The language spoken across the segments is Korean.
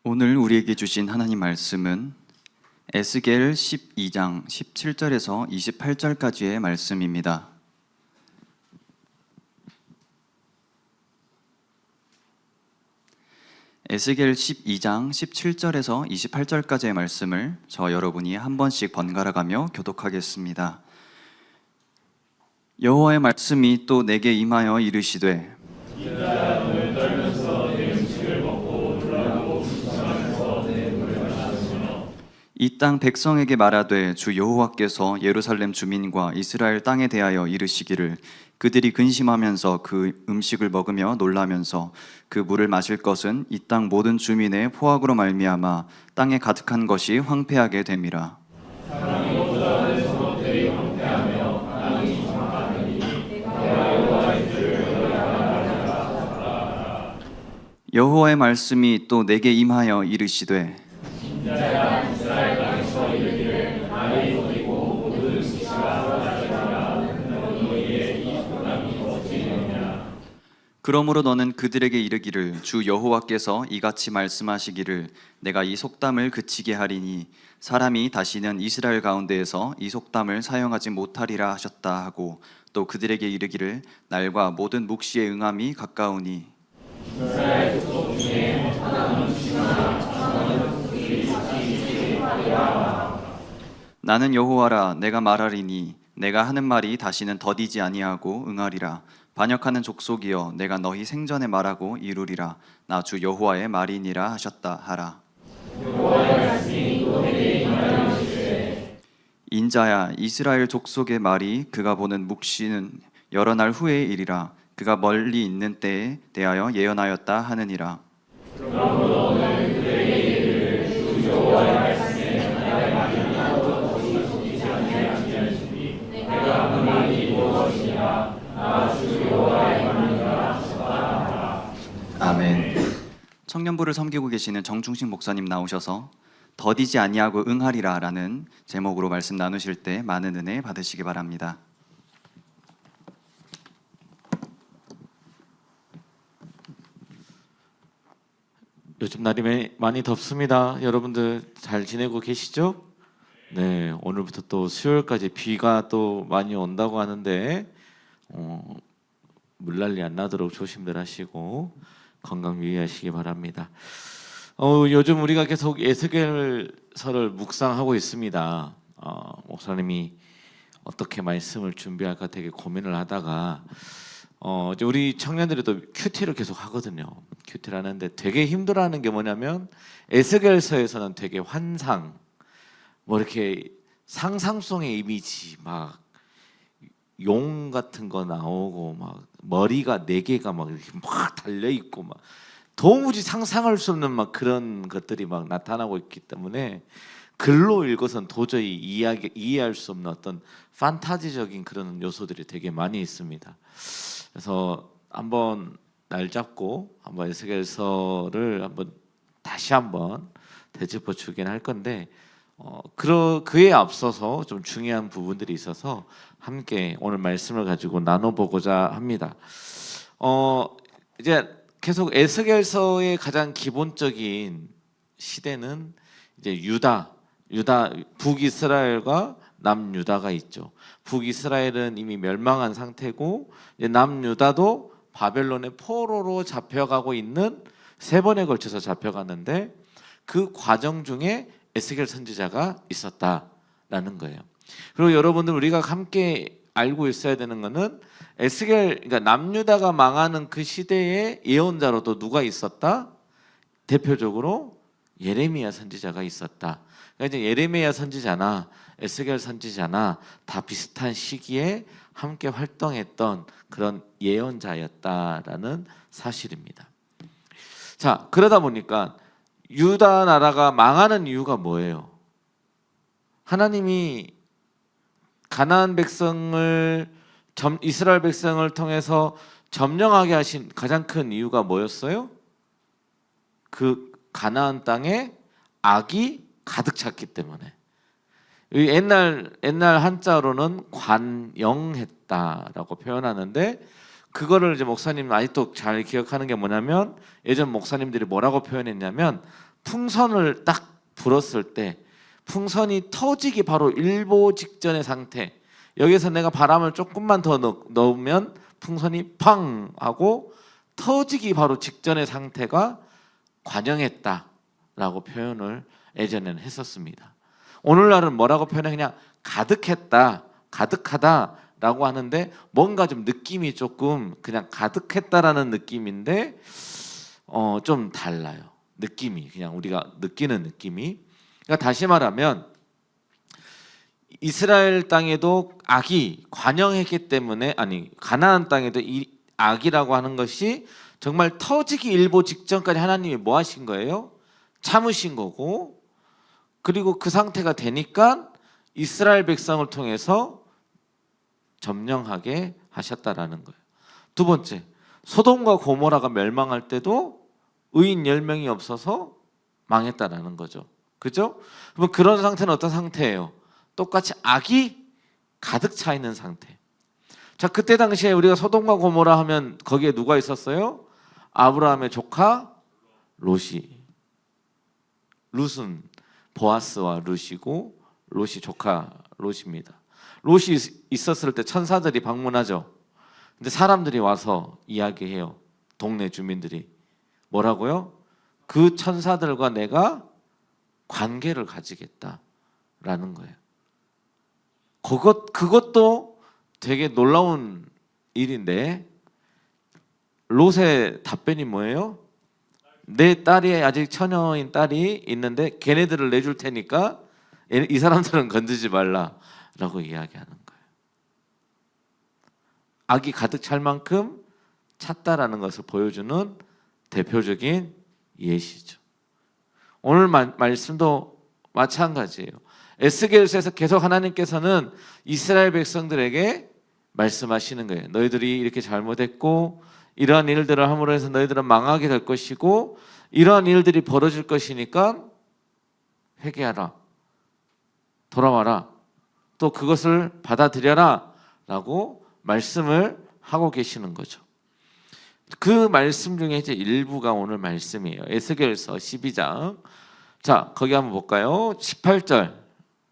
오늘 우리에게 주신 하나님 말씀은 에스겔 12장 17절에서 28절까지의 말씀입니다. 에스겔 12장 17절에서 28절까지의 말씀을 여러분이 한 번씩 번갈아 가며 교독하겠습니다. 여호와의 말씀이 또 내게 임하여 이르시되 이 땅 백성에게 말하되 주 여호와께서 예루살렘 주민과 이스라엘 땅에 대하여 이르시기를 그들이 근심하면서 그 음식을 먹으며 놀라면서 그 물을 마실 것은 이 땅 모든 주민의 포악으로 말미암아 땅에 가득한 것이 황폐하게 됨이라. 여호와의 말씀이 또 내게 임하여 이르시되 그러므로 너는 그들에게 이르기를 주 여호와께서 이같이 말씀하시기를 내가 이 속담을 그치게 하리니 사람이 다시는 이스라엘 가운데에서 이 속담을 사용하지 못하리라 하셨다 하고 또 그들에게 이르기를 날과 모든 묵시의 응함이 가까우니 나는 여호와라 내가 말하리니 내가 하는 말이 다시는 더디지 아니하고 응하리라. 반역하는 족속이여 내가 너희 생전에 말하고 이루리라. 나 주 여호와의 말이니라 하셨다 하라. 인자야 이스라엘 족속의 말이 그가 보는 묵시는 여러 날 후의 일이라. 그가 멀리 있는 때에 대하여 예언하였다 하느니라. 아멘. 청년부를 섬기고 계시는 정충식 목사님 나오셔서 더디지 아니하고 응하리라 라는 제목으로 말씀 나누실 때 많은 은혜 받으시기 바랍니다. 요즘 날이 많이 덥습니다. 여러분들 잘 지내고 계시죠? 네, 오늘부터 또 수요일까지 비가 또 많이 온다고 하는데 물난리 안 나도록 조심들 하시고 건강 유의하시기 바랍니다. 요즘 우리가 계속 에스겔서를 묵상하고 있습니다. 목사님이 어떻게 말씀을 준비할까 되게 고민을 하다가 이제 우리 청년들이 또 큐티를 계속 하거든요. 큐티를 하는데 되게 힘들어하는 게 뭐냐면 에스겔서에서는 되게 환상, 뭐 이렇게 상상 속의 이미지, 막 용 같은 거 나오고 막 머리가 4개가 막 이렇게 막 달려 있고 막 도무지 상상할 수 없는 막 그런 것들이 막 나타나고 있기 때문에 글로 읽어서는 도저히 이해할 수 없는 어떤 판타지적인 그런 요소들이 되게 많이 있습니다. 그래서 한번 날 잡고 한번 에스겔서를 한번 다시 한번 되짚어 주긴 할 건데 그에 앞서서 좀 중요한 부분들이 있어서 함께 오늘 말씀을 가지고 나눠보고자 합니다. 이제 계속 에스겔서의 가장 기본적인 시대는 이제 유다 북이스라엘과 남유다가 있죠. 북이스라엘은 이미 멸망한 상태고 이제 남유다도 바벨론의 포로로 잡혀가고 있는 3번에 걸쳐서 잡혀갔는데 그 과정 중에 에스겔 선지자가 있었다라는 거예요. 그리고 여러분들 우리가 함께 알고 있어야 되는 것은 그러니까 남유다가 망하는 그 시대에 예언자로 또 누가 있었다? 대표적으로 예레미야 선지자가 있었다. 그러니까 이제 예레미야 선지자나 에스겔 선지자나 다 비슷한 시기에 함께 활동했던 그런 예언자였다라는 사실입니다. 자, 그러다 보니까 유다 나라가 망하는 이유가 뭐예요? 하나님이 가나안 백성을 이스라엘 백성을 통해서 점령하게 하신 가장 큰 이유가 뭐였어요? 그 가나안 땅에 악이 가득 찼기 때문에. 옛날 한자로는 관영했다라고 표현하는데 그거를 이제 목사님 아직도 잘 기억하는 게 뭐냐면 예전 목사님들이 뭐라고 표현했냐면 풍선을 딱 불었을 때 풍선이 터지기 바로 일보 직전의 상태. 여기서 내가 바람을 조금만 더 넣으면 풍선이 팡 하고 터지기 바로 직전의 상태가 관영했다라고 표현을 예전에는 했었습니다. 오늘날은 뭐라고 표현해? 그냥 가득했다, 가득하다라고 하는데 뭔가 좀 느낌이 조금 그냥 가득했다라는 느낌인데 좀 달라요. 느낌이 그냥 우리가 느끼는 느낌이. 그러니까 다시 말하면 이스라엘 땅에도 악이 관영했기 때문에 가나안 땅에도 이 악이라고 하는 것이 정말 터지기 일보 직전까지 하나님이 뭐 하신 거예요? 참으신 거고, 그리고 그 상태가 되니까 이스라엘 백성을 통해서 점령하게 하셨다라는 거예요. 두 번째, 소돔과 고모라가 멸망할 때도 의인 10명이 없어서 망했다라는 거죠. 그죠? 그럼 그런 상태는 어떤 상태예요? 똑같이 악이 가득 차 있는 상태. 자, 그때 당시에 우리가 소돔과 고모라 하면 거기에 누가 있었어요? 아브라함의 조카 롯이. 룻은 보아스와 룻이고 롯이 조카 롯입니다. 롯이 있었을 때 천사들이 방문하죠. 근데 사람들이 와서 이야기해요. 동네 주민들이 뭐라고요? 그 천사들과 내가 관계를 가지겠다라는 거예요. 그것도 되게 놀라운 일인데 롯의 답변이 뭐예요? 내 딸이 아직 처녀인 딸이 있는데 걔네들을 내줄 테니까 이 사람들은 건드지 말라라고 이야기하는 거예요. 악이 가득 찰 만큼 찼다라는 것을 보여주는 대표적인 예시죠. 오늘 말씀도 마찬가지예요. 에스겔서에서 계속 하나님께서는 이스라엘 백성들에게 말씀하시는 거예요. 너희들이 이렇게 잘못했고 이러한 일들을 함으로 해서 너희들은 망하게 될 것이고 이러한 일들이 벌어질 것이니까 회개하라, 돌아와라, 또 그것을 받아들여라 라고 말씀을 하고 계시는 거죠. 그 말씀 중에 이제 일부가 오늘 말씀이에요. 에스겔서 12장. 자, 거기 한번 볼까요? 18절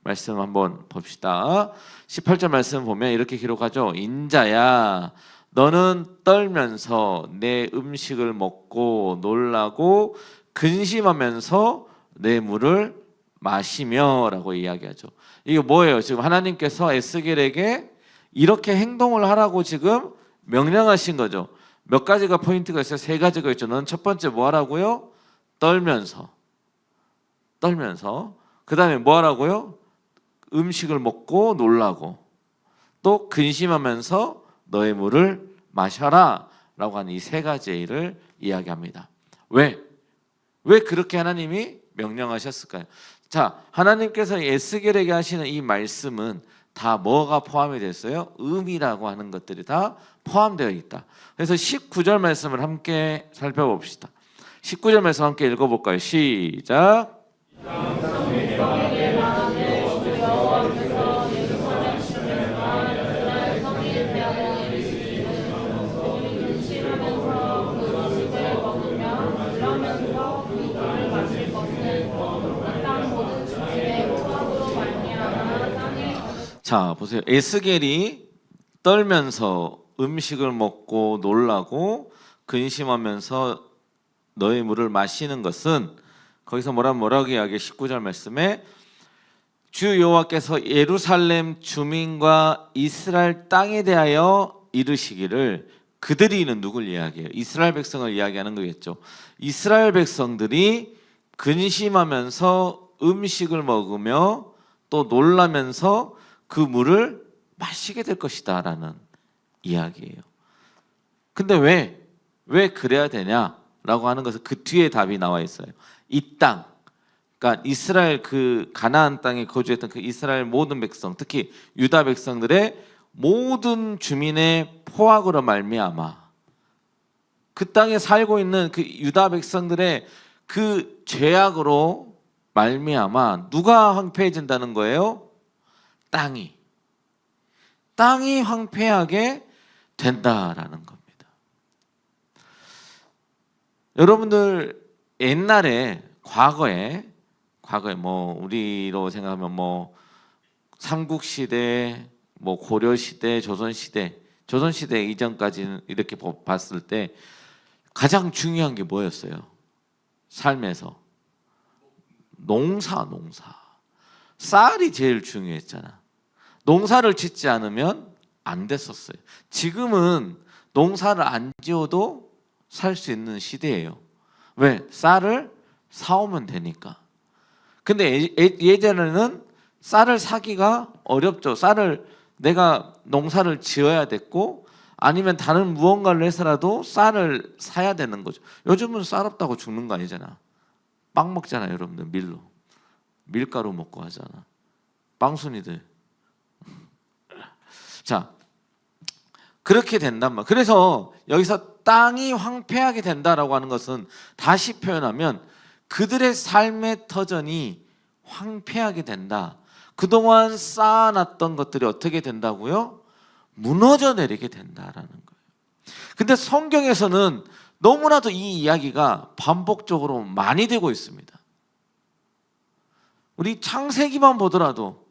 말씀 한번 봅시다. 18절 말씀 보면 이렇게 기록하죠. 인자야, 너는 떨면서 내 음식을 먹고 놀라고 근심하면서 내 물을 마시며 라고 이야기하죠. 이게 뭐예요? 지금 하나님께서 에스겔에게 이렇게 행동을 하라고 지금 명령하신 거죠. 몇 가지가 포인트가 있어요. 세 가지가 있죠. 너는 첫 번째 뭐 하라고요? 떨면서. 그 다음에 뭐 하라고요? 음식을 먹고 놀라고. 또 근심하면서 너의 물을 마셔라 라고 하는 이 세 가지의 일을 이야기합니다. 왜 그렇게 하나님이 명령하셨을까요? 자, 하나님께서 에스겔에게 하시는 이 말씀은 다 뭐가 포함이 됐어요? 의미라고 하는 것들이 다 포함되어 있다. 그래서 19절 말씀을 함께 살펴봅시다. 19절 말씀 함께 읽어볼까요? 시작. 자, 보세요. 에스겔이 떨면서 음식을 먹고 놀라고 근심하면서 너의 물을 마시는 것은 거기서 뭐라고 이야기해? 19절 말씀에 주 여호와께서 예루살렘 주민과 이스라엘 땅에 대하여 이르시기를, 그들이는 누굴 이야기해요? 이스라엘 백성을 이야기하는 거겠죠. 이스라엘 백성들이 근심하면서 음식을 먹으며 또 놀라면서 그 물을 마시게 될 것이다 라는 이야기예요. 근데 왜 그래야 되냐라고 하는 것은 그 뒤에 답이 나와 있어요. 이 땅, 그러니까 이스라엘 그 가나안 땅에 거주했던 그 이스라엘 모든 백성, 특히 유다 백성들의 모든 주민의 포악으로 말미암아 그 땅에 살고 있는 그 유다 백성들의 그 죄악으로 말미암아 누가 황폐해진다는 거예요? 땅이 황폐하게 된다라는 겁니다. 여러분들 옛날에 과거에 뭐 우리로 생각하면 뭐 삼국 시대, 뭐 고려 시대, 조선 시대 이전까지는 이렇게 봤을 때 가장 중요한 게 뭐였어요? 삶에서 농사. 쌀이 제일 중요했잖아. 농사를 짓지 않으면 안 됐었어요. 지금은 농사를 안 지어도 살 수 있는 시대예요. 왜? 쌀을 사오면 되니까. 근데 예전에는 쌀을 사기가 어렵죠. 쌀을 내가 농사를 지어야 됐고 아니면 다른 무언가를 해서라도 쌀을 사야 되는 거죠. 요즘은 쌀 없다고 죽는 거 아니잖아. 빵 먹잖아, 여러분들. 밀로. 밀가루 먹고 하잖아. 빵순이들. 자, 그렇게 된단 말이야. 그래서 여기서 땅이 황폐하게 된다라고 하는 것은 다시 표현하면 그들의 삶의 터전이 황폐하게 된다. 그동안 쌓아놨던 것들이 어떻게 된다고요? 무너져 내리게 된다라는 거예요. 근데 성경에서는 너무나도 이 이야기가 반복적으로 많이 되고 있습니다. 우리 창세기만 보더라도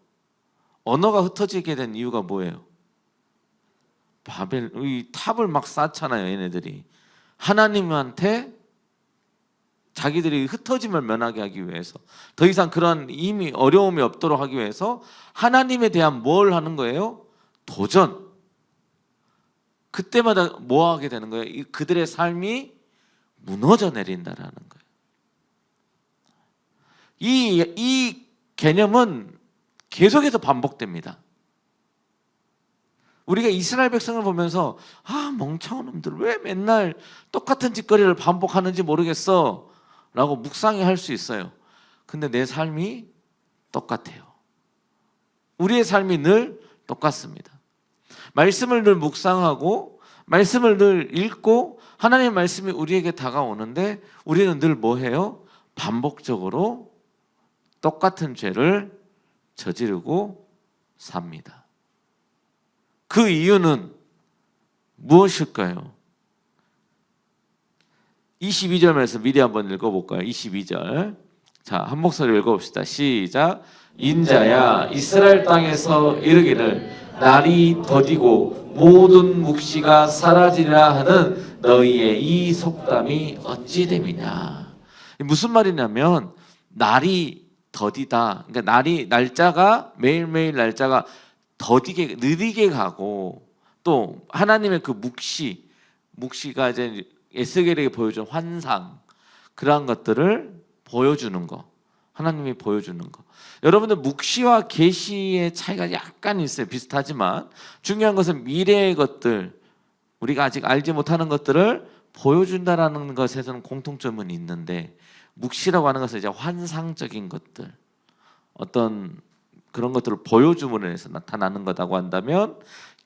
언어가 흩어지게 된 이유가 뭐예요? 바벨, 이 탑을 막 쌓잖아요, 얘네들이. 하나님한테 자기들이 흩어짐을 면하게 하기 위해서, 더 이상 그런 힘이 어려움이 없도록 하기 위해서 하나님에 대한 뭘 하는 거예요? 도전. 그때마다 뭐 하게 되는 거예요? 그들의 삶이 무너져 내린다라는 거예요. 이 개념은 계속해서 반복됩니다. 우리가 이스라엘 백성을 보면서 멍청한 놈들 왜 맨날 똑같은 짓거리를 반복하는지 모르겠어 라고 묵상해 할 수 있어요. 근데 내 삶이 똑같아요. 우리의 삶이 늘 똑같습니다. 말씀을 늘 묵상하고 말씀을 늘 읽고 하나님의 말씀이 우리에게 다가오는데 우리는 늘 뭐 해요? 반복적으로 똑같은 죄를 저지르고 삽니다. 그 이유는 무엇일까요? 22절 말씀 미리 한번 읽어볼까요? 22절. 자, 한 목소리 읽어봅시다. 시작. 인자야 이스라엘 땅에서 이르기를 날이 더디고 모든 묵시가 사라지리라 하는 너희의 이 속담이 어찌 됨이냐. 무슨 말이냐면 날이 더디다. 그러니까 날짜가 매일매일 날짜가 더디게 느리게 가고 또 하나님의 그 묵시가 이제 에스겔에게 보여준 환상 그러한 것들을 보여주는 거. 하나님이 보여주는 거. 여러분들 묵시와 계시의 차이가 약간 있어요. 비슷하지만 중요한 것은 미래의 것들, 우리가 아직 알지 못하는 것들을 보여준다라는 것에서는 공통점은 있는데 묵시라고 하는 것은 이제 환상적인 것들, 어떤 그런 것들을 보여줌으로 해서 나타나는 거라고 한다면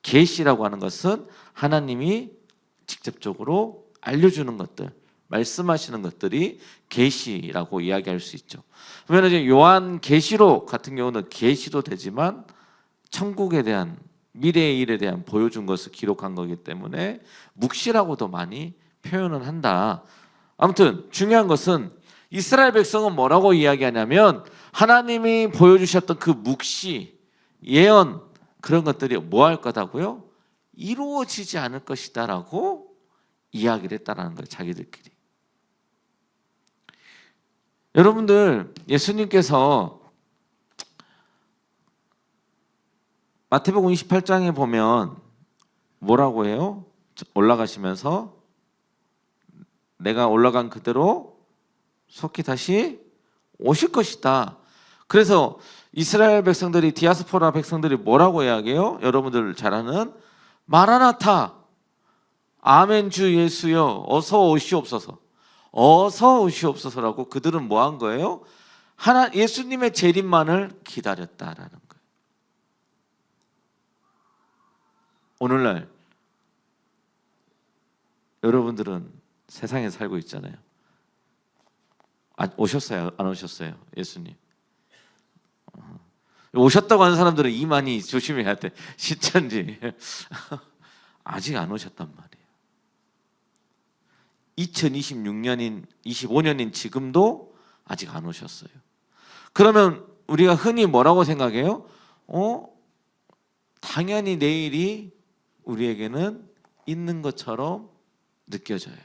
계시라고 하는 것은 하나님이 직접적으로 알려주는 것들, 말씀하시는 것들이 계시라고 이야기할 수 있죠. 그러면 이제 요한 계시록 같은 경우는 계시도 되지만 천국에 대한 미래의 일에 대한 보여준 것을 기록한 거기 때문에 묵시라고도 많이 표현을 한다. 아무튼 중요한 것은 이스라엘 백성은 뭐라고 이야기하냐면 하나님이 보여주셨던 그 묵시, 예언 그런 것들이 뭐 할 거다고요? 이루어지지 않을 것이다라고 이야기를 했다라는 거예요. 자기들끼리. 여러분들 예수님께서 마태복음 28장에 보면 뭐라고 해요? 올라가시면서 내가 올라간 그대로 속히 다시 오실 것이다. 그래서 이스라엘 백성들이 디아스포라 백성들이 뭐라고 이야기해요? 여러분들 잘 아는 마라나타 아멘 주 예수여 어서 오시옵소서. 어서 오시옵소서라고 그들은 뭐 한 거예요? 예수님의 재림만을 기다렸다라는 거예요. 오늘날 여러분들은 세상에 살고 있잖아요. 오셨어요? 안 오셨어요? 예수님 오셨다고 하는 사람들은 이만희 조심해야 돼. 시천지 아직 안 오셨단 말이에요. 2026년인 25년인 지금도 아직 안 오셨어요. 그러면 우리가 흔히 뭐라고 생각해요? 당연히 내일이 우리에게는 있는 것처럼 느껴져요.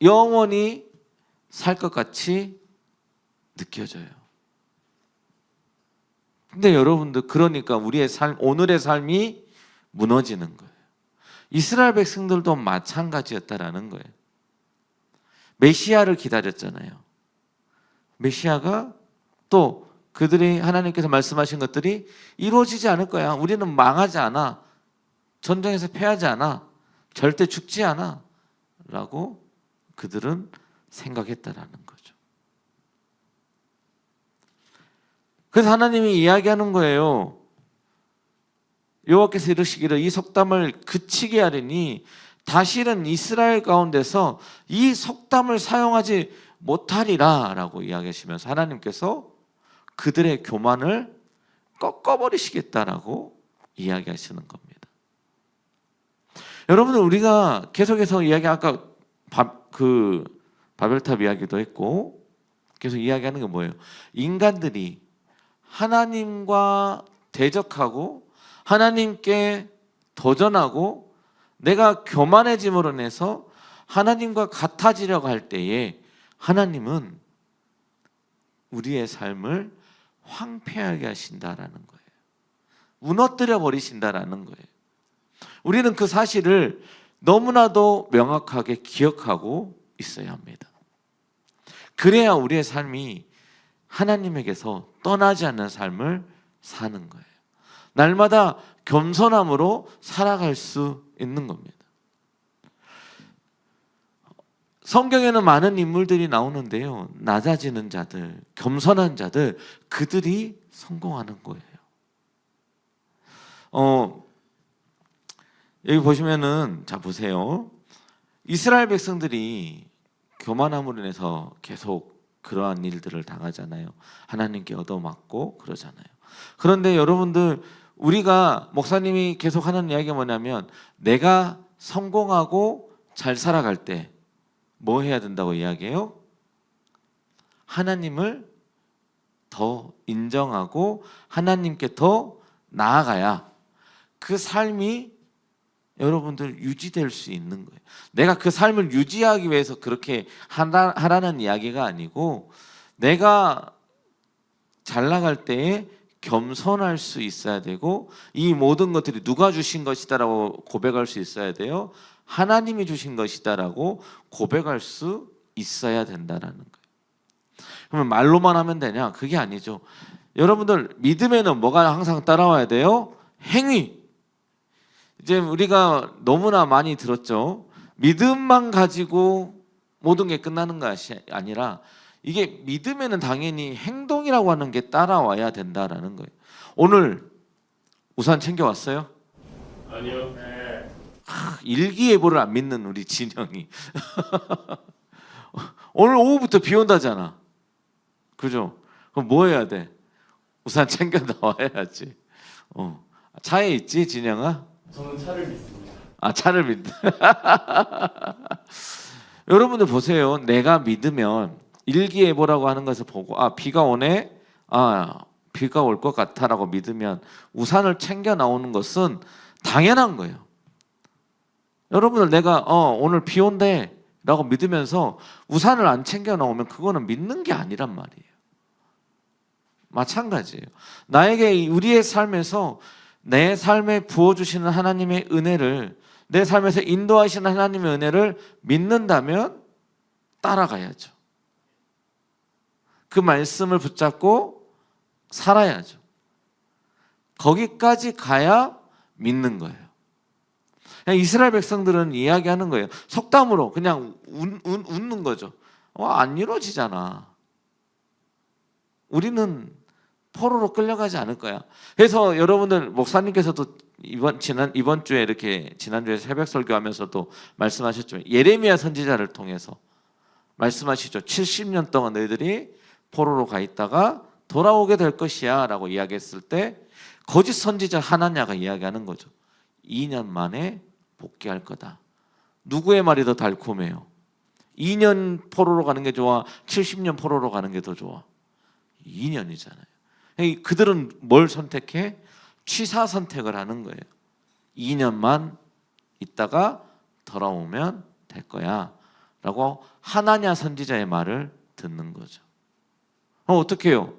영원히 살 것 같이 느껴져요. 근데 여러분들, 그러니까 우리의 오늘의 삶이 무너지는 거예요. 이스라엘 백성들도 마찬가지였다라는 거예요. 메시아를 기다렸잖아요. 메시아가 또 그들이 하나님께서 말씀하신 것들이 이루어지지 않을 거야. 우리는 망하지 않아. 전쟁에서 패하지 않아. 절대 죽지 않아. 라고 그들은 생각했다라는 거죠. 그래서 하나님이 이야기하는 거예요. 여호와께서 이르시기를 이 속담을 그치게 하리니 다시는 이스라엘 가운데서 이 속담을 사용하지 못하리라 라고 이야기하시면서 하나님께서 그들의 교만을 꺾어버리시겠다라고 이야기하시는 겁니다. 여러분들, 우리가 계속해서 아까 바벨탑 이야기도 했고 계속 이야기하는 게 뭐예요? 인간들이 하나님과 대적하고 하나님께 도전하고 내가 교만해짐으로 인해서 하나님과 같아지려고 할 때에 하나님은 우리의 삶을 황폐하게 하신다라는 거예요. 무너뜨려 버리신다라는 거예요. 우리는 그 사실을 너무나도 명확하게 기억하고 있어야 합니다. 그래야 우리의 삶이 하나님에게서 떠나지 않는 삶을 사는 거예요. 날마다 겸손함으로 살아갈 수 있는 겁니다. 성경에는 많은 인물들이 나오는데요, 낮아지는 자들, 겸손한 자들, 그들이 성공하는 거예요. 여기 보시면은, 자 보세요. 이스라엘 백성들이 교만함으로 인해서 계속 그러한 일들을 당하잖아요. 하나님께 얻어맞고 그러잖아요. 그런데 여러분들, 우리가 목사님이 계속 하는 이야기가 뭐냐면, 내가 성공하고 잘 살아갈 때 뭐 해야 된다고 이야기해요? 하나님을 더 인정하고 하나님께 더 나아가야 그 삶이 여러분들 유지될 수 있는 거예요. 내가 그 삶을 유지하기 위해서 그렇게 하라는 이야기가 아니고, 내가 잘 나갈 때에 겸손할 수 있어야 되고, 이 모든 것들이 누가 주신 것이다라고 고백할 수 있어야 돼요. 하나님이 주신 것이다라고 고백할 수 있어야 된다라는 거예요. 그러면 말로만 하면 되냐? 그게 아니죠. 여러분들, 믿음에는 뭐가 항상 따라와야 돼요? 행위. 이제 우리가 너무나 많이 들었죠. 믿음만 가지고 모든 게 끝나는 것이 아니라, 이게 믿음에는 당연히 행동이라고 하는 게 따라와야 된다라는 거예요. 오늘 우산 챙겨왔어요? 아니요. 네. 일기예보를 안 믿는 우리 진영이 오늘 오후부터 비 온다잖아. 그죠? 그럼 뭐 해야 돼? 우산 챙겨 나와야지. 차에 있지, 진영아? 저는 차를 믿습니다. 아, 차를 믿는다. 여러분들 보세요. 내가 믿으면, 일기예보라고 하는 것을 보고, 아, 비가 오네? 아, 비가 올 것 같아라고 믿으면 우산을 챙겨 나오는 것은 당연한 거예요. 여러분들, 내가 오늘 비 온대 라고 믿으면서 우산을 안 챙겨 나오면 그거는 믿는 게 아니란 말이에요. 마찬가지예요. 나에게 우리의 삶에서 내 삶에 부어주시는 하나님의 은혜를, 내 삶에서 인도하시는 하나님의 은혜를 믿는다면 따라가야죠. 그 말씀을 붙잡고 살아야죠. 거기까지 가야 믿는 거예요. 그냥 이스라엘 백성들은 이야기하는 거예요. 속담으로 그냥 웃는 거죠. 안 이루어지잖아. 우리는 포로로 끌려가지 않을 거야. 그래서 여러분들, 목사님께서도 이번 주에 이렇게 지난주에 새벽 설교하면서도 말씀하셨죠. 예레미야 선지자를 통해서 말씀하시죠. 70년 동안 너희들이 포로로 가 있다가 돌아오게 될 것이야 라고 이야기했을 때, 거짓 선지자 하나냐가 이야기하는 거죠. 2년 만에 복귀할 거다. 누구의 말이 더 달콤해요? 2년 포로로 가는 게 좋아? 70년 포로로 가는 게 더 좋아? 2년이잖아요. 그들은 뭘 선택해? 취사 선택을 하는 거예요. 2년만 있다가 돌아오면 될 거야 라고 하나냐 선지자의 말을 듣는 거죠. 어떻게 해요?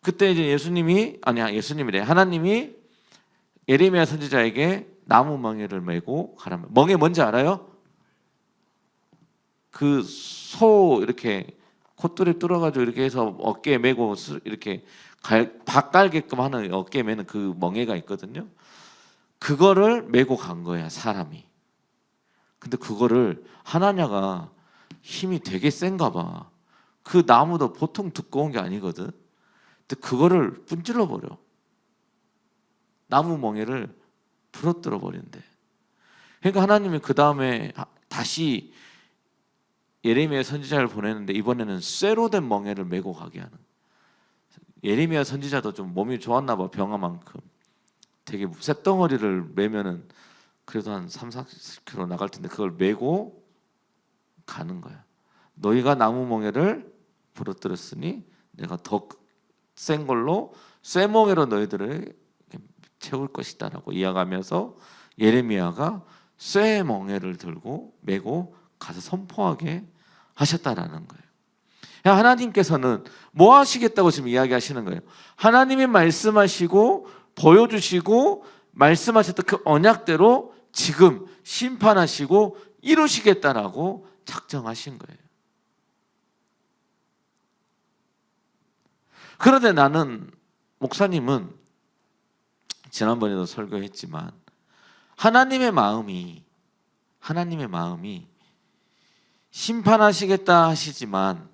그때 이제 예수님이래. 하나님이 예레미야 선지자에게 나무 멍에를 메고 가라. 멍에 뭔지 알아요? 그 소 이렇게 콧뚜리 뚫어가지고 이렇게 해서 어깨에 메고 이렇게 박 깔게끔 하는 어깨에 메는 그 멍에가 있거든요. 그거를 메고 간 거야, 사람이. 근데 그거를 하나냐가 힘이 되게 센가 봐. 그 나무도 보통 두꺼운 게 아니거든. 근데 그거를 분질러 버려. 나무 멍에를 부러뜨려 버린대. 그러니까 하나님이 그 다음에 다시 예레미야 선지자를 보내는데 이번에는 쇠로 된 멍에를 메고 가게 하는. 예레미야 선지자도 좀 몸이 좋았나 봐, 병아만큼. 되게 쇳덩어리를 메면은 그래도 한 30-40km 나갈 텐데 그걸 메고 가는 거야. 너희가 나무 멍에를 부러뜨렸으니 내가 더 센 걸로 쇠멍에로 너희들을 채울 것이다라고 이야기하면서 예레미야가 쇠멍에를 들고 메고 가서 선포하게 하셨다라는 거예요. 하나님께서는 뭐 하시겠다고 지금 이야기하시는 거예요? 하나님이 말씀하시고 보여주시고 말씀하셨던 그 언약대로 지금 심판하시고 이루시겠다라고 작정하신 거예요. 그런데 나는 목사님은 지난번에도 설교했지만 하나님의 마음이 심판하시겠다 하시지만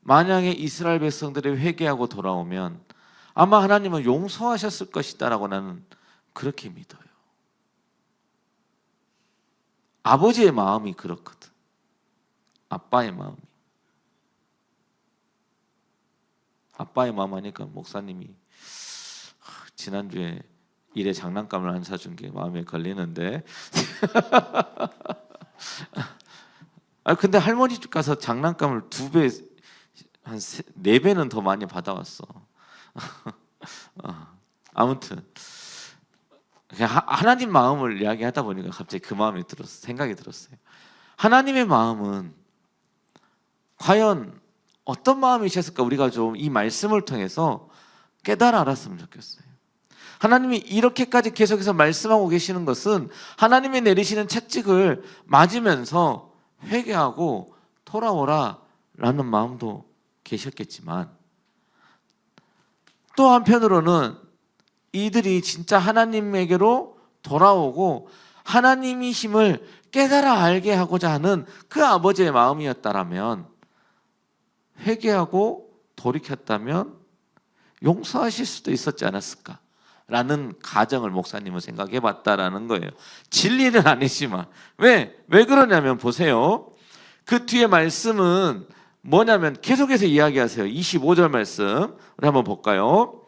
만약에 이스라엘 백성들이 회개하고 돌아오면 아마 하나님은 용서하셨을 것이다라고 나는 그렇게 믿어요. 아버지의 마음이 그렇거든. 아빠의 마음 하니까 목사님이 지난주에 일에 장난감을 안 사준 게 마음에 걸리는데 근데 할머니 집 가서 장난감을 2배 한 4배는 더 많이 받아왔어. 아무튼 하나님 마음을 이야기하다 보니까 갑자기 그 마음이 생각이 들었어요. 하나님의 마음은 과연 어떤 마음이셨을까? 우리가 좀 이 말씀을 통해서 깨달아 알았으면 좋겠어요. 하나님이 이렇게까지 계속해서 말씀하고 계시는 것은 하나님이 내리시는 채찍을 맞으면서 회개하고 돌아오라 라는 마음도 계셨겠지만 또 한편으로는 이들이 진짜 하나님에게로 돌아오고 하나님이심을 깨달아 알게 하고자 하는 그 아버지의 마음이었다라면 회개하고 돌이켰다면 용서하실 수도 있었지 않았을까? 라는 가정을 목사님은 생각해 봤다라는 거예요. 진리는 아니지만 왜 그러냐면 보세요. 그 뒤에 말씀은 뭐냐면 계속해서 이야기하세요. 25절 말씀 우리 한번 볼까요?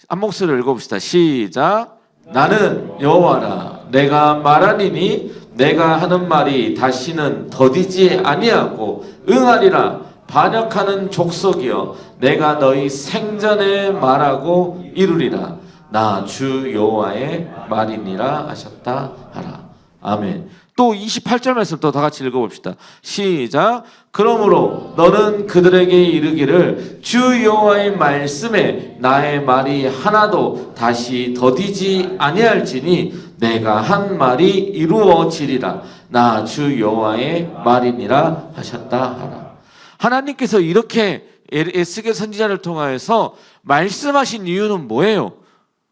한 목소리로 읽어봅시다. 시작. 나는 여호와라 내가 말하리니 내가 하는 말이 다시는 더디지 아니하고 응하리라. 반역하는 족속이여 내가 너희 생전에 말하고 이루리라. 나 주 여호와의 말이니라 하셨다 하라. 아멘. 또 28절 말씀 또 다 같이 읽어봅시다. 시작. 그러므로 너는 그들에게 이르기를 주 여호와의 말씀에 나의 말이 하나도 다시 더디지 아니할지니 내가 한 말이 이루어지리라. 나 주 여호와의 말이니라 하셨다 하라. 하나님께서 이렇게 에스겔 선지자를 통하여서 말씀하신 이유는 뭐예요?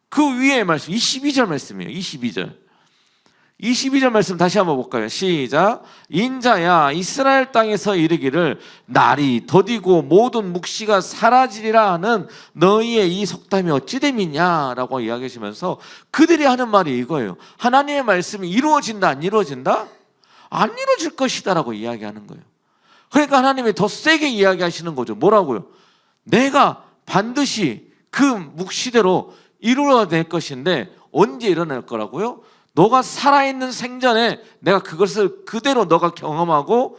그 위에 말씀 22절 말씀이에요. 22절 말씀 다시 한번 볼까요? 시작. 인자야 이스라엘 땅에서 이르기를 날이 더디고 모든 묵시가 사라지리라 하는 너희의 이 속담이 어찌 됨이냐 라고 이야기하시면서 그들이 하는 말이 이거예요. 하나님의 말씀이 이루어진다 안 이루어진다? 안 이루어질 것이다 라고 이야기하는 거예요. 그러니까 하나님이 더 세게 이야기하시는 거죠. 뭐라고요? 내가 반드시 그 묵시대로 이루어낼 것인데 언제 일어날 거라고요? 너가 살아있는 생전에 내가 그것을 그대로 너가 경험하고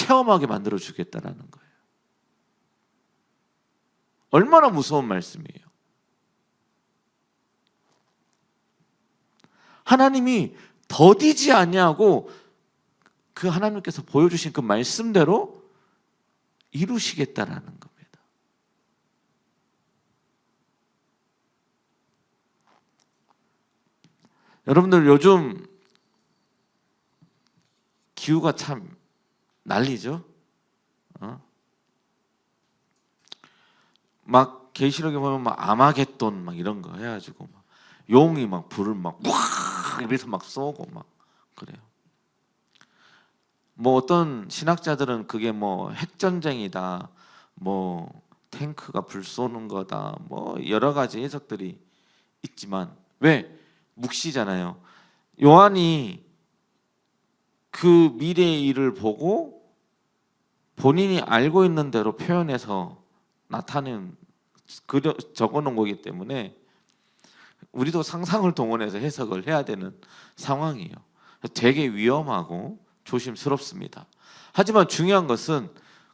체험하게 만들어 주겠다라는 거예요. 얼마나 무서운 말씀이에요. 하나님이 더디지 아니하고 그 하나님께서 보여주신 그 말씀대로 이루시겠다라는 겁니다. 여러분들 요즘 기후가 참 난리죠. 막 계시록에 보면 막 아마겟돈 막 이런 거 해가지고 막 용이 막 불을 막 이래서 막 쏘고 막 그래요. 뭐 어떤 신학자들은 그게 뭐 핵전쟁이다, 뭐 탱크가 불 쏘는 거다, 뭐 여러 가지 해석들이 있지만 왜? 묵시잖아요. 요한이 그 미래의 일을 보고 본인이 알고 있는 대로 표현해서 나타낸 적어놓은 거기 때문에 우리도 상상을 동원해서 해석을 해야 되는 상황이에요. 되게 위험하고 조심스럽습니다. 하지만 중요한 것은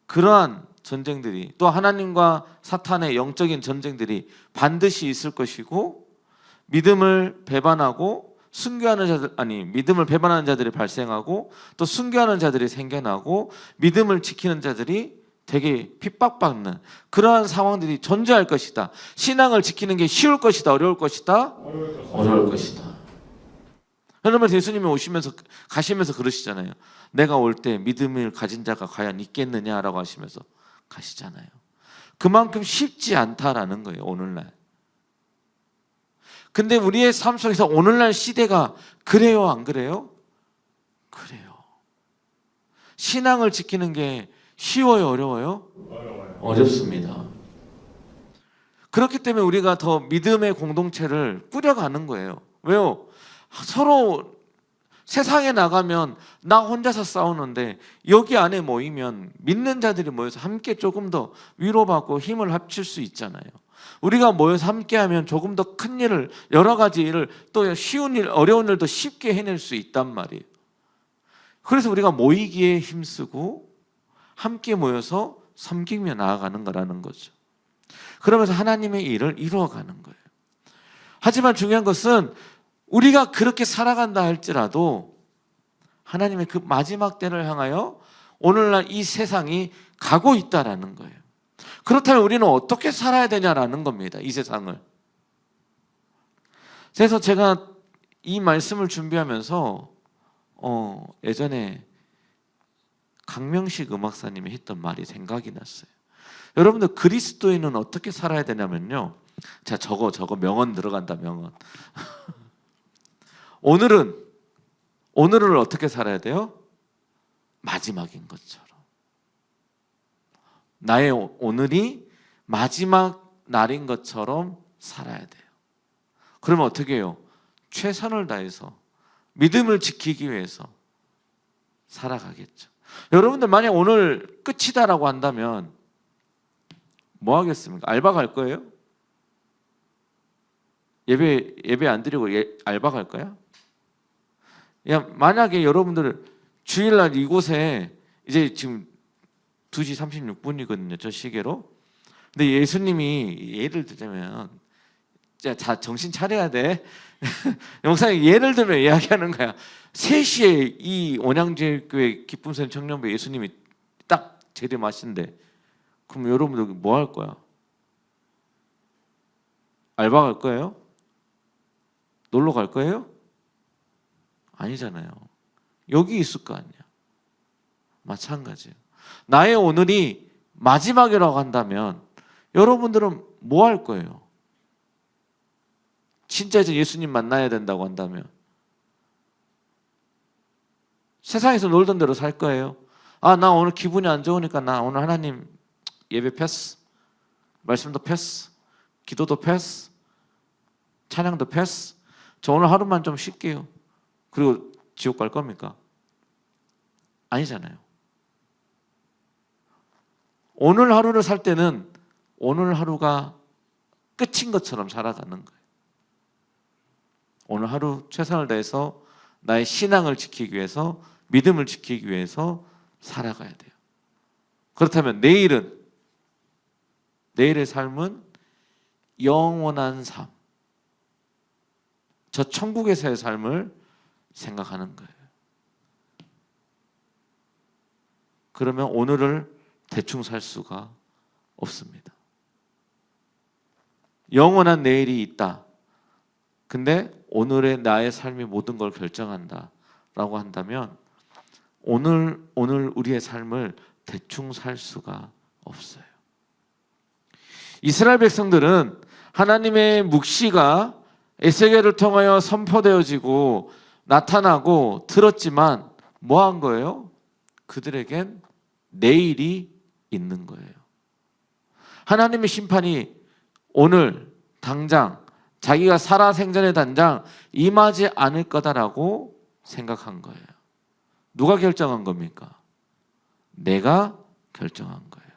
그러한 전쟁들이 또 하나님과 사탄의 영적인 전쟁들이 반드시 있을 것이고 믿음을 배반하고 순교하는 자들 믿음을 배반하는 자들이 발생하고 또 순교하는 자들이 생겨나고 믿음을 지키는 자들이 되게 핍박받는 그러한 상황들이 존재할 것이다. 신앙을 지키는 게 쉬울 것이다, 어려울 것이다? 어려울 것이다. 여러분 예수님이 오시면서 가시면서 그러시잖아요. 내가 올 때 믿음을 가진 자가 과연 있겠느냐라고 하시면서 가시잖아요. 그만큼 쉽지 않다라는 거예요, 오늘날. 근데 우리의 삶 속에서 오늘날 시대가 그래요, 안 그래요? 그래요. 신앙을 지키는 게 쉬워요, 어려워요? 어렵습니다. 그렇기 때문에 우리가 더 믿음의 공동체를 꾸려가는 거예요. 왜요? 서로 세상에 나가면 나 혼자서 싸우는데 여기 안에 모이면 믿는 자들이 모여서 함께 조금 더 위로받고 힘을 합칠 수 있잖아요. 우리가 모여서 함께하면 조금 더 큰 일을, 여러 가지 일을, 또 쉬운 일, 어려운 일도 쉽게 해낼 수 있단 말이에요. 그래서 우리가 모이기에 힘쓰고 함께 모여서 섬기며 나아가는 거라는 거죠. 그러면서 하나님의 일을 이루어가는 거예요. 하지만 중요한 것은 우리가 그렇게 살아간다 할지라도 하나님의 그 마지막 때를 향하여 오늘날 이 세상이 가고 있다라는 거예요. 그렇다면 우리는 어떻게 살아야 되냐라는 겁니다. 이 세상을. 그래서 제가 이 말씀을 준비하면서 예전에 강명식 음악사님이 했던 말이 생각이 났어요. 여러분들 그리스도인은 어떻게 살아야 되냐면요. 자, 저거 명언 들어간다, 명언. 오늘을 어떻게 살아야 돼요? 마지막인 것처럼. 나의 오늘이 마지막 날인 것처럼 살아야 돼요. 그러면 어떻게 해요? 최선을 다해서 믿음을 지키기 위해서 살아가겠죠. 여러분들 만약 오늘 끝이다라고 한다면 뭐 하겠습니까? 알바 갈 거예요? 예배 안 드리고 알바 갈 거야? 만약에 여러분들 주일날 이곳에 이제 지금 2시 36분이거든요. 저 시계로. 근데 예수님이 예를 들자면 자 정신 차려야 돼. 영상에 예를 들면 이야기하는 거야. 3시에 이 온양제일교회 기쁨샘 청년부 예수님이 딱 재림하신대. 그럼 여러분들 뭐 할 거야? 알바 갈 거예요? 놀러 갈 거예요? 아니잖아요. 여기 있을 거 아니야. 마찬가지예요. 나의 오늘이 마지막이라고 한다면 여러분들은 뭐 할 거예요? 진짜 이제 예수님 만나야 된다고 한다면 세상에서 놀던 대로 살 거예요? 나 오늘 기분이 안 좋으니까 나 오늘 하나님 예배 패스, 말씀도 패스, 기도도 패스, 찬양도 패스. 저 오늘 하루만 좀 쉴게요. 그리고 지옥 갈 겁니까? 아니잖아요. 오늘 하루를 살 때는 오늘 하루가 끝인 것처럼 살아가는 거예요. 오늘 하루 최선을 다해서 나의 신앙을 지키기 위해서, 믿음을 지키기 위해서 살아가야 돼요. 그렇다면 내일의 삶은 영원한 삶, 저 천국에서의 삶을 생각하는 거예요. 그러면 오늘을 대충 살 수가 없습니다. 영원한 내일이 있다. 근데 오늘의 나의 삶이 모든 걸 결정한다 라고 한다면 오늘 우리의 삶을 대충 살 수가 없어요. 이스라엘 백성들은 하나님의 묵시가 에스겔을 통하여 선포되어지고 나타나고 들었지만 뭐 한 거예요? 그들에겐 내일이 있는 거예요. 하나님의 심판이 오늘 당장 자기가 살아생전의 당장 임하지 않을 거다라고 생각한 거예요. 누가 결정한 겁니까? 내가 결정한 거예요.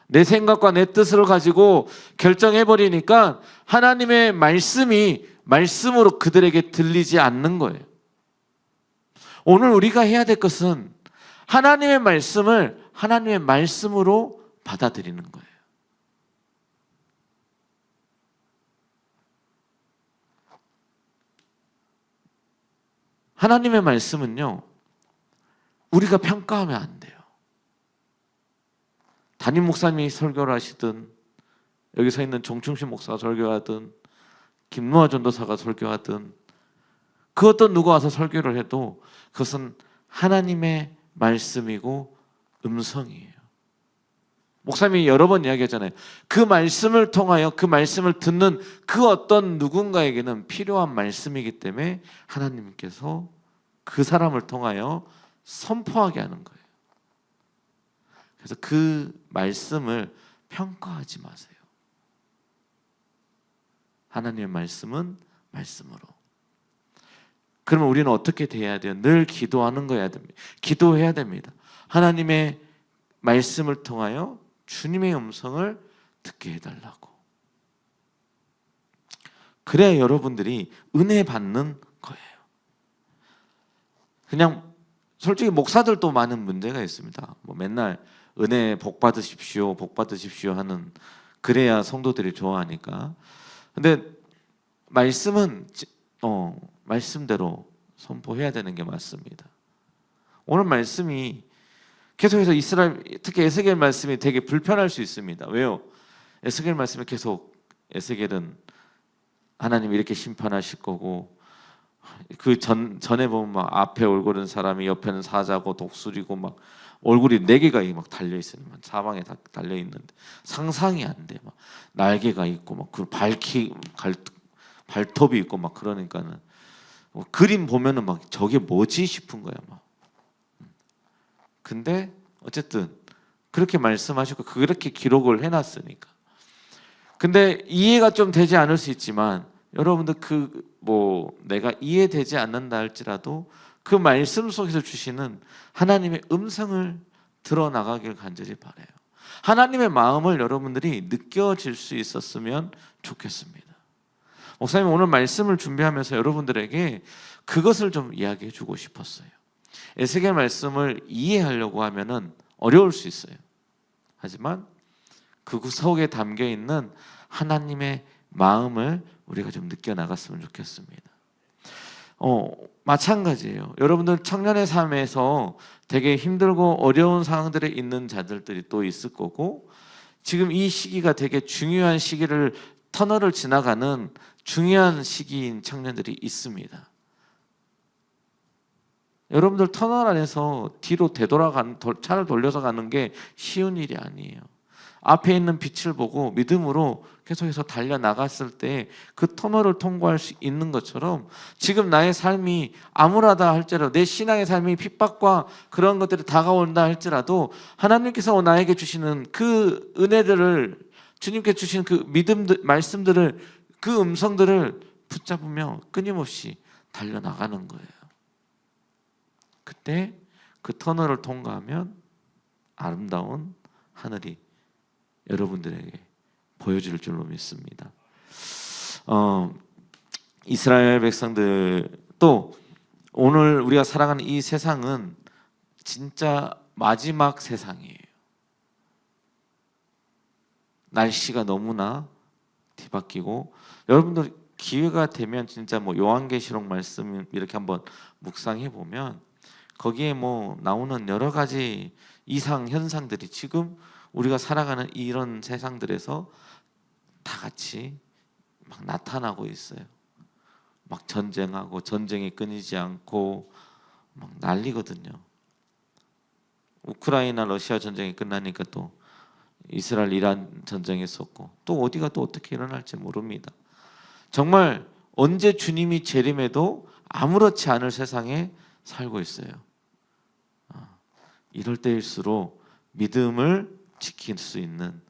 내 생각과 내 뜻을 가지고 결정해버리니까 하나님의 말씀이 말씀으로 그들에게 들리지 않는 거예요. 오늘 우리가 해야 될 것은 하나님의 말씀을 하나님의 말씀으로 받아들이는 거예요. 하나님의 말씀은요, 우리가 평가하면 안 돼요. 담임 목사님이 설교를 하시든, 여기 서 있는 정충신 목사가 설교하든, 김노아 전도사가 설교하든, 그 어떤 누가 와서 설교를 해도 그것은 하나님의 말씀이고 음성이에요. 목사님이 여러 번 이야기했잖아요. 그 말씀을 통하여 그 말씀을 듣는 그 어떤 누군가에게는 필요한 말씀이기 때문에 하나님께서 그 사람을 통하여 선포하게 하는 거예요. 그래서 그 말씀을 평가하지 마세요. 하나님의 말씀은 말씀으로. 그러면 우리는 어떻게 돼야 돼요? 늘 기도하는 거야 됩니다. 기도해야 됩니다. 하나님의 말씀을 통하여 주님의 음성을 듣게 해달라고. 그래야 여러분들이 은혜 받는 거예요. 그냥 솔직히 목사들도 많은 문제가 있습니다. 뭐 맨날 은혜 복 받으십시오, 복 받으십시오 하는, 그래야 성도들이 좋아하니까. 근데 말씀은 말씀대로 선포해야 되는 게 맞습니다. 오늘 말씀이 계속해서 이스라엘, 특히 에스겔 말씀이 되게 불편할 수 있습니다. 왜요? 에스겔 말씀이 계속, 에스겔은 하나님이 이렇게 심판하실 거고, 그 전에 보면 막 앞에 얼굴은 사람이, 옆에는 사자고 독수리고 막 얼굴이 4개가 막 달려 있어요. 사방에 다 달려 있는데 상상이 안 돼. 막 날개가 있고 막 그 발톱이 있고 막 그러니까는 그림 보면은 막 저게 뭐지 싶은 거야 막. 근데 어쨌든 그렇게 말씀하시고 그렇게 기록을 해놨으니까. 근데 이해가 좀 되지 않을 수 있지만 여러분들 내가 이해되지 않는다 할지라도 그 말씀 속에서 주시는 하나님의 음성을 드러나가길 간절히 바라요. 하나님의 마음을 여러분들이 느껴질 수 있었으면 좋겠습니다. 목사님 오늘 말씀을 준비하면서 여러분들에게 그것을 좀 이야기해 주고 싶었어요. 에스겔 말씀을 이해하려고 하면은 어려울 수 있어요. 하지만 그 속에 담겨 있는 하나님의 마음을 우리가 좀 느껴 나갔으면 좋겠습니다. 마찬가지예요. 여러분들 청년의 삶에서 되게 힘들고 어려운 상황들에 있는 자들이 또 있을 거고, 지금 이 시기가 되게 중요한 시기를, 터널을 지나가는 중요한 시기인 청년들이 있습니다. 여러분들 터널 안에서 뒤로 차를 돌려서 가는 게 쉬운 일이 아니에요. 앞에 있는 빛을 보고 믿음으로 계속해서 달려나갔을 때 그 터널을 통과할 수 있는 것처럼 지금 나의 삶이 암울하다 할지라도, 내 신앙의 삶이 핍박과 그런 것들이 다가온다 할지라도 하나님께서 나에게 주시는 그 은혜들을, 주님께 주시는 그 믿음들, 말씀들을, 그 음성들을 붙잡으며 끊임없이 달려나가는 거예요. 그때 그 터널을 통과하면 아름다운 하늘이 여러분들에게 보여줄 줄로 믿습니다. 이스라엘 백성들, 또 오늘 우리가 살아가는 이 세상은 진짜 마지막 세상이에요. 날씨가 너무나 뒤바뀌고 여러분들 기회가 되면 진짜 뭐 요한계시록 말씀 이렇게 한번 묵상해 보면 거기에 뭐 나오는 여러 가지 이상 현상들이 지금 우리가 살아가는 이런 세상들에서 다 같이 막 나타나고 있어요. 막 전쟁하고 전쟁이 끊이지 않고 막 난리거든요. 우크라이나 러시아 전쟁이 끝나니까 또 이스라엘 이란 전쟁이 있었고 또 어디가 또 어떻게 일어날지 모릅니다. 정말 언제 주님이 재림해도 아무렇지 않을 세상에 살고 있어요. 이럴 때일수록 믿음을 지킬 수 있는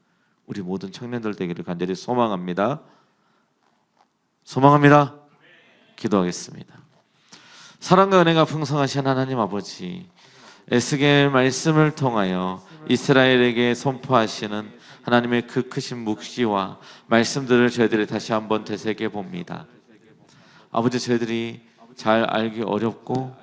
우리 모든 청년들 되기를 간절히 소망합니다. 소망합니다. 기도하겠습니다. 사랑과 은혜가 풍성하신 하나님 아버지, 에스겔 말씀을 통하여 이스라엘에게 선포하시는 하나님의 그 크신 묵시와 말씀들을 저희들이 다시 한번 되새겨 봅니다. 아버지, 저희들이 잘 알기 어렵고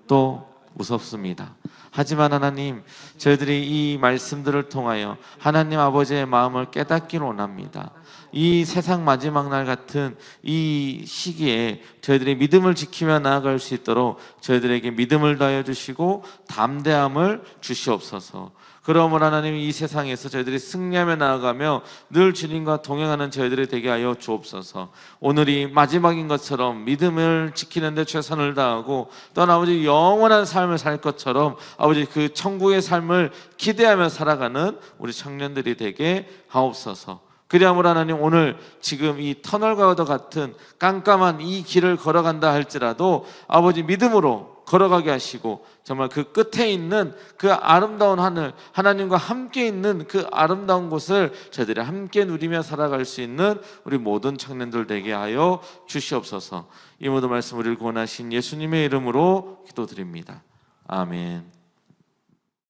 또 무섭습니다. 하지만 하나님, 저희들이 이 말씀들을 통하여 하나님 아버지의 마음을 깨닫기를 원합니다. 이 세상 마지막 날 같은 이 시기에 저희들이 믿음을 지키며 나아갈 수 있도록 저희들에게 믿음을 더하여 주시고 담대함을 주시옵소서. 그러므로 하나님, 이 세상에서 저희들이 승리하며 나아가며 늘 주님과 동행하는 저희들이 되게 하여 주옵소서. 오늘이 마지막인 것처럼 믿음을 지키는 데 최선을 다하고 또 아버지 영원한 삶을 살 것처럼 아버지 그 천국의 삶을 기대하며 살아가는 우리 청년들이 되게 하옵소서. 그리하므로 하나님, 오늘 지금 이 터널과도 같은 깜깜한 이 길을 걸어간다 할지라도 아버지 믿음으로 걸어가게 하시고 정말 그 끝에 있는 그 아름다운 하늘, 하나님과 함께 있는 그 아름다운 곳을 저희들이 함께 누리며 살아갈 수 있는 우리 모든 청년들 되게 하여 주시옵소서. 이 모든 말씀 우리를 구원하신 예수님의 이름으로 기도드립니다. 아멘.